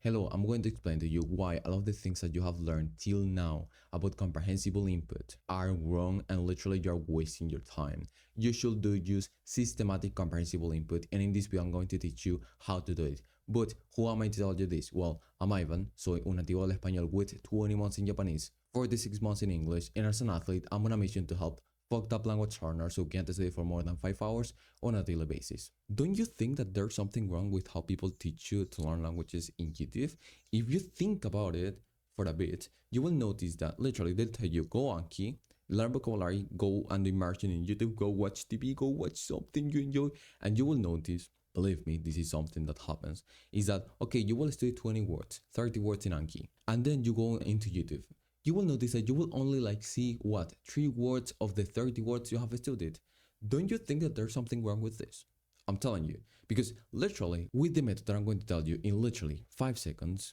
Hello, I'm going to explain to you why a lot of the things that you have learned till now about comprehensible input are wrong and literally you're wasting your time. You should use systematic comprehensible input, and in this video I'm going to teach you how to do it. But who am I to tell you this? Well, I'm Ivan, soy un nativo del español with 20 months in Japanese, 46 months in English, and as an athlete, I'm on a mission to help fucked up language learners who can't study for more than 5 hours on a daily basis. Don't you think that there's something wrong with how people teach you to learn languages in YouTube? If you think about it for a bit, you will notice that literally they'll tell you go Anki, learn vocabulary, go and immersion in YouTube, go watch TV, go watch something you enjoy, and you will notice, believe me, this is something that happens, is that okay, you will study 20 words, 30 words in Anki, and then you go into YouTube. You will notice that you will only see what 3 words of the 30 words you have studied. Don't you think that there's something wrong with this? I'm telling you, because literally with the method that I'm going to tell you in literally 5 seconds,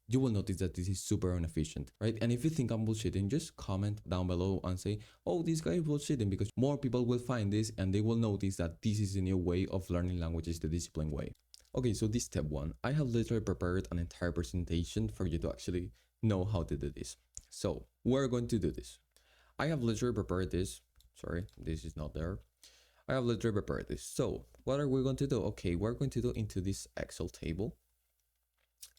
you will notice that this is super inefficient, right? And if you think I'm bullshitting, just comment down below and say, oh, this guy is bullshitting, because more people will find this and they will notice that this is a new way of learning languages the disciplined way. Okay, so this step 1, I have literally prepared an entire presentation for you to actually know how to do this. So we're going to do this. I have literally prepared this. Sorry, this is not there. I have literally prepared this. So what are we going to do? Okay, we're going to do into this Excel table,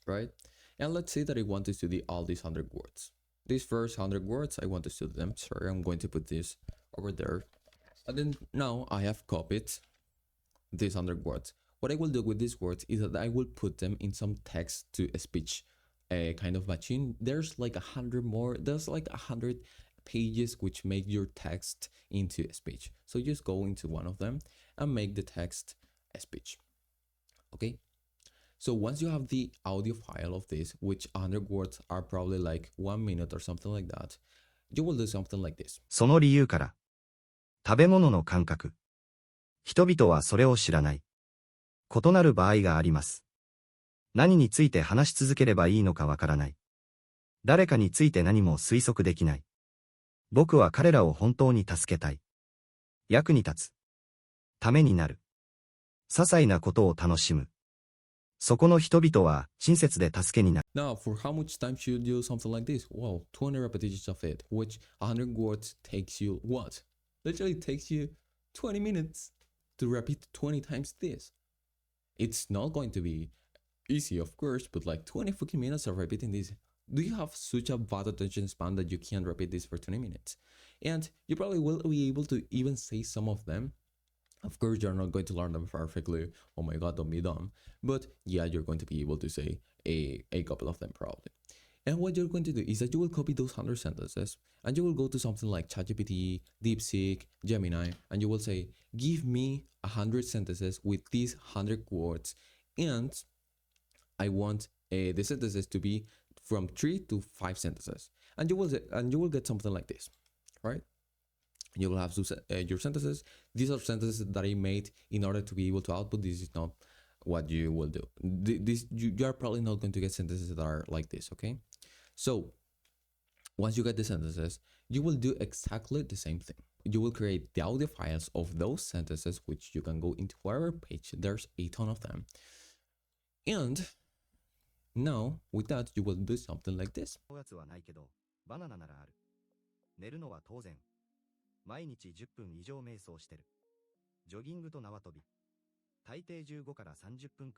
right? And let's say that I want to study all these 100 words. These first 100 words, I want to study them. Sorry, I'm going to put this over there. And then now I have copied these 100 words. What I will do with these words is that I will put them in some text to speech a kind of machine. There's like 100 more. There's like 100 pages which make your text into a speech. So just go into one of them and make the text a speech. Okay. So once you have the audio file of this, which 100 words are probably like 1 minute or something like that, you will do something like this. その理由から、食べ物の感覚。人々はそれを知らない。異なる場合があります。何について話し続ければいいのかわからない。誰かについて何も推測できない。僕は彼らを本当に助けたい。役に立つ。ためになる。些細なことを楽しむ。そこの人々は親切で助けになる。Now, for how much time should you do something like this? Well, 20 repetitions of it, which 100 words takes you what? Literally takes you 20 minutes to repeat 20 times this. It's not going to be easy, of course, but like 20 fucking minutes of repeating this. Do you have such a bad attention span that you can't repeat this for 20 minutes? And you probably will be able to even say some of them. Of course, you're not going to learn them perfectly. Oh my god, don't be dumb. But yeah, you're going to be able to say a couple of them probably. And what you're going to do is that you will copy those 100 sentences and you will go to something like ChatGPT, DeepSeek, Gemini, and you will say, give me 100 sentences with these 100 words, and I want the sentences to be from 3 to 5 sentences. And you will get something like this, right? You will have your sentences. These are sentences that I made in order to be able to output. This is not what you will do. You are probably not going to get sentences that are like this, okay? So once you get the sentences, you will do exactly the same thing. You will create the audio files of those sentences, which you can go into whatever page. There's a ton of them. And now with that, you will do something like this. おやつはないけど、バナナならある。寝るのは当然。毎日10分以上瞑想してる。ジョギングと縄跳び。大抵15から30分。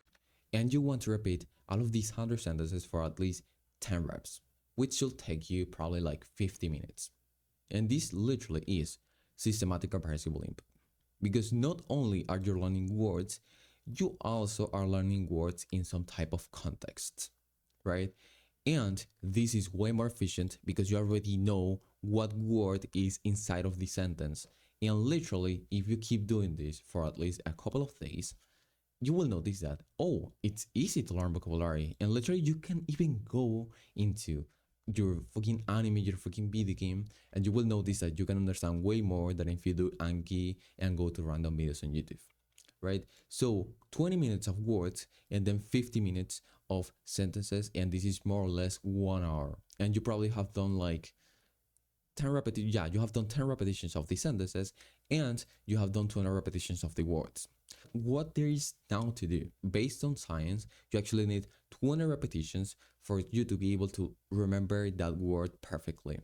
And you want to repeat all of these 100 sentences for at least 10 reps, which should take you probably like 50 minutes. And this literally is systematic comprehensible input. Because not only are you learning words, you also are learning words in some type of context, right? And this is way more efficient because you already know what word is inside of the sentence. And literally, if you keep doing this for at least a couple of days, you will notice that, oh, it's easy to learn vocabulary. And literally, you can even go into your fucking anime, your fucking video game, and you will notice that you can understand way more than if you do Anki and go to random videos on YouTube, right? So 20 minutes of words and then 50 minutes of sentences, and this is more or less 1 hour. And you probably have done like 10 repetitions. Yeah, you have done 10 repetitions of the sentences and you have done 20 repetitions of the words. what there is now to do. Based on science, you actually need 20 repetitions for you to be able to remember that word perfectly.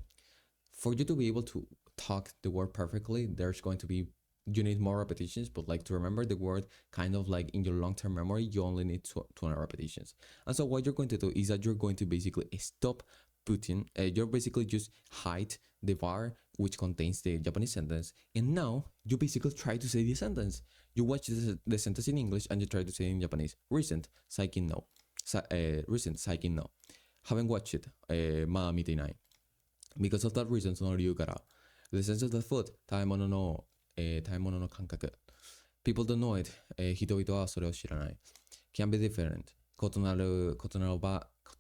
For you to be able to talk the word perfectly, there's going to be, you need more repetitions, but like to remember the word kind of like in your long-term memory, you only need 20 repetitions. And so what you're going to do is that you're going to basically stop putting, you're basically just hide the bar which contains the Japanese sentence, and now you basically try to say the sentence. You watch the sentence in English and you try to say it in Japanese. Recent, saikin no. Recent, saikin no. Haven't watched it. まだ見ていない。Because of that reason, その理由から。The sense of the food, 食べ物の、食べ物の感覚。People don't know it. 人々はそれを知らない。Can be different. 異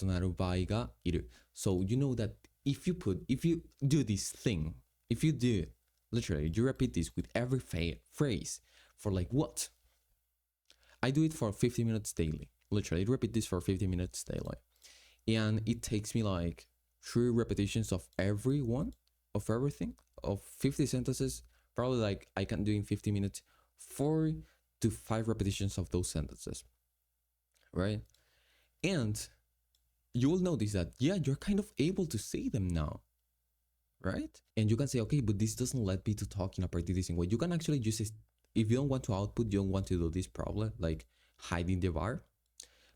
なる場合がいる。So you know that if you do this thing, if you do, literally, you repeat this with every phrase for like what? I do it for 50 minutes daily. Literally, repeat this for 50 minutes daily. And it takes me like 3 repetitions of everything, of 50 sentences. Probably like I can do in 50 minutes 4 to 5 repetitions of those sentences. Right? And you will notice that, yeah, you're kind of able to say them now. Right? And you can say, okay, but this doesn't let me to talk in a particular way. You can actually just, if you don't want to output, you don't want to do this problem, like hiding the bar.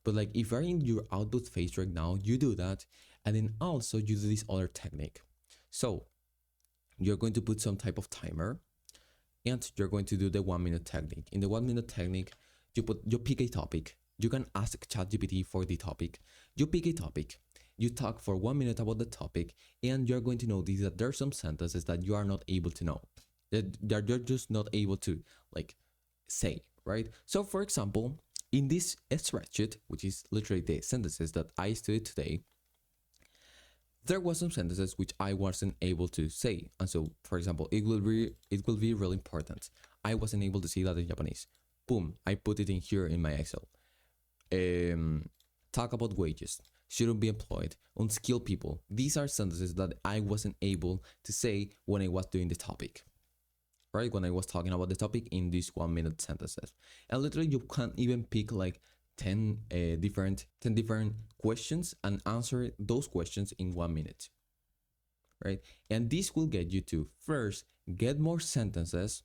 But like if you're in your output phase right now, you do that. And then also you do this other technique. So you're going to put some type of timer and you're going to do the 1 minute technique. In the 1 minute technique, you pick a topic. You can ask ChatGPT for the topic. You pick a topic. You talk for 1 minute about the topic, and you're going to notice that there are some sentences that you are not able to know. That you're just not able to like say, right? So for example, in this spreadsheet, which is literally the sentences that I studied today, there was some sentences which I wasn't able to say. And so, for example, it will be really important. I wasn't able to say that in Japanese. Boom, I put it in here in my Excel. Talk about wages. Shouldn't be employed. Unskilled people. These are sentences that I wasn't able to say when I was doing the topic. Right? When I was talking about the topic in these 1 minute sentences. And literally you can't even pick like 10 different questions and answer those questions in 1 minute. Right? And this will get you to first get more sentences.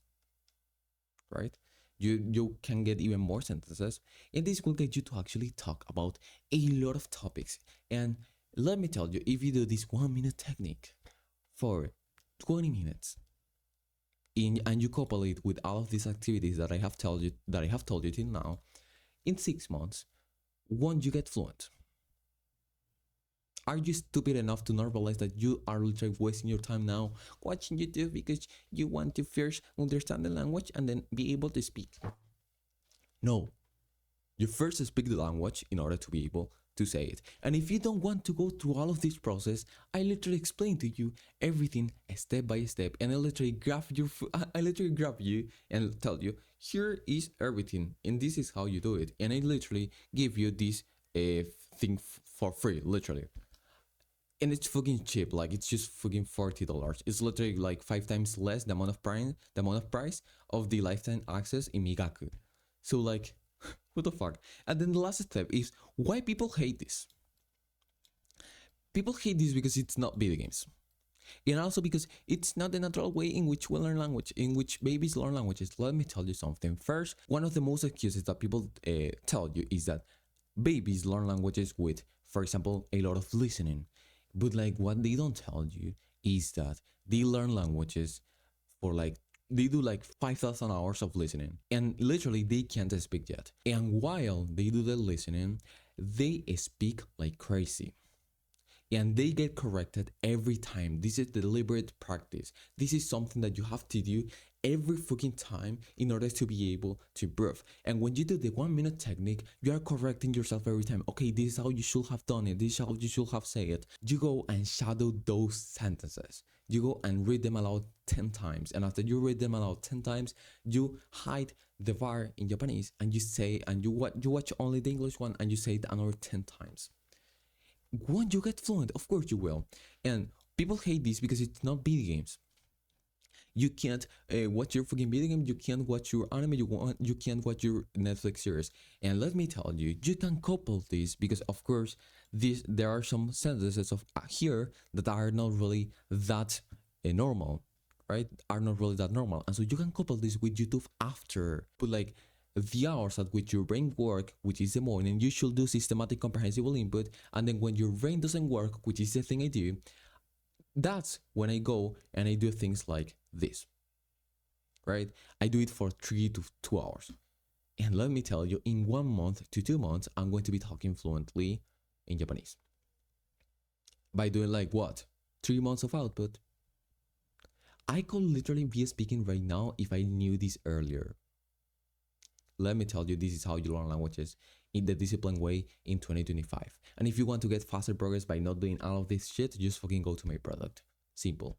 Right? You can get even more sentences, and this will get you to actually talk about a lot of topics. And let me tell you, if you do this 1 minute technique for 20 minutes and you couple it with all of these activities that I have told you till now, in 6 months, won't you get fluent? Are you stupid enough to not realize that you are literally wasting your time now watching YouTube because you want to first understand the language and then be able to speak? No. You first speak the language in order to be able to say it. And if you don't want to go through all of this process, I literally explain to you everything step by step, and I literally grab you and tell you, here is everything, and this is how you do it. And I literally give you this thing for free, literally. And it's fucking cheap, like it's just fucking $40. It's literally like 5 times less the amount of price of the lifetime access in Migaku. So like, what the fuck? And then the last step is why people hate this. People hate this because it's not video games. And also because it's not the natural way in which we learn language, in which babies learn languages. Let me tell you something. First, one of the most excuses that people tell you is that babies learn languages with, for example, a lot of listening. But like what they don't tell you is that they learn languages for like, they do like 5,000 hours of listening, and literally they can't speak yet. And while they do the listening, they speak like crazy. And they get corrected every time. This is deliberate practice. This is something that you have to do every fucking time in order to be able to improve. And when you do the 1 minute technique, you are correcting yourself every time. Okay, this is how you should have done it. This is how you should have said it. You go and shadow those sentences. You go and read them aloud 10 times. And after you read them aloud 10 times, you hide the var in Japanese and you say, and you watch only the English one and you say it another 10 times. Won't you get fluent? Of course you will. And people hate this because it's not video games. You can't watch your fucking video game. You can't watch your anime. You can't watch your Netflix series. And let me tell you, you can couple this because of course there are some sentences of here that are not really that normal, right? Are not really that normal, and so you can couple this with YouTube after. Put like the hours at which your brain work, which is the morning, you should do systematic comprehensible input, and then when your brain doesn't work, which is the thing I do, that's when I go and I do things like this, right? I do it for 3 to 2 hours. And let me tell you, in 1 month to 2 months, I'm going to be talking fluently in Japanese. By doing like what? 3 months of output. I could literally be speaking right now if I knew this earlier. Let me tell you, this is how you learn languages in the disciplined way in 2025. And if you want to get faster progress by not doing all of this shit, just fucking go to my product. Simple.